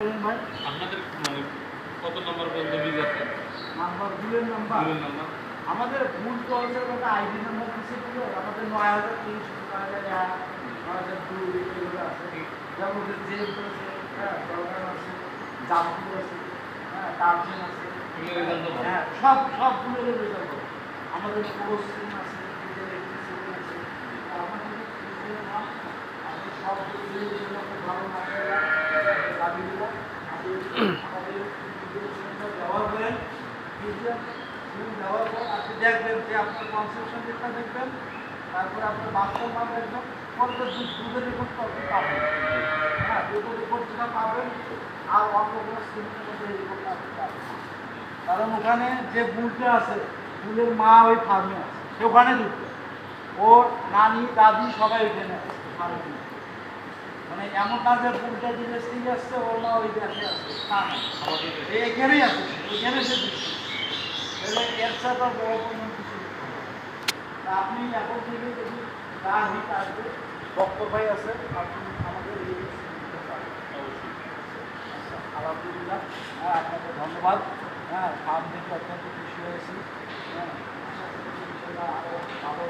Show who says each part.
Speaker 1: ভাই
Speaker 2: আপনাদের মানে কত নম্বর পর্যন্ত বীজ আছে?
Speaker 1: নাম্বার দুলের নাম্বার আমাদের ভুল তো হচ্ছে একটা আইডি নাম্বার দিচ্ছে দিলে আমাদের ৯,০৩০ ৯,০০১ ৯,০০২ এগুলো আছে যেমন যে হ্যাঁ দরকার আছে জামপুর আছে হ্যাঁ টার্জেন আছে হ্যাঁ সব ভুলের রেজাল্ট আমাদের কোর্সিং আছে আছে আমাদের নাম আমাদের সব ভুলের জন্য ভালো না দাবি দেবো আমাদের ব্যবহার করেন দেওয়ার পর আপনি দেখবেন যে আপনার কনসেপশন রেটটা দেখবেন তারপরে আপনার বাস্তব মান দেখবেন পরে দুধের রিপোর্ট আপনি পাবেন হ্যাঁ দুধের রিপোর্ট যেটা পাবেন আর অন্য কোনো স্কিমের মধ্যে এই রিপোর্টটা আপনি পাবেন কারণ ওখানে যে বুলটা আছে বুলের মা ওই ফার্মে আছে সে ওখানে ঢুকবে ওর নানি দাদি সবাই ওখানে আছে ফার্মে মানে এমন না যে বুলটা যে রেস্টিং আসছে ওর মা ওই দেশে আসছে না না এখানেই আছে এখানে সে দিচ্ছে এর সাথে বড় কোনো কিছু আপনি এখন থেকে যদি না হিট আসবে ডক্টর ভাই আছে আপনি আমাদের আলহামদুলিল্লাহ হ্যাঁ আপনাকে ধন্যবাদ হ্যাঁ ফার্ম থেকে অত্যন্ত খুশি হয়েছি হ্যাঁ আরও ভালো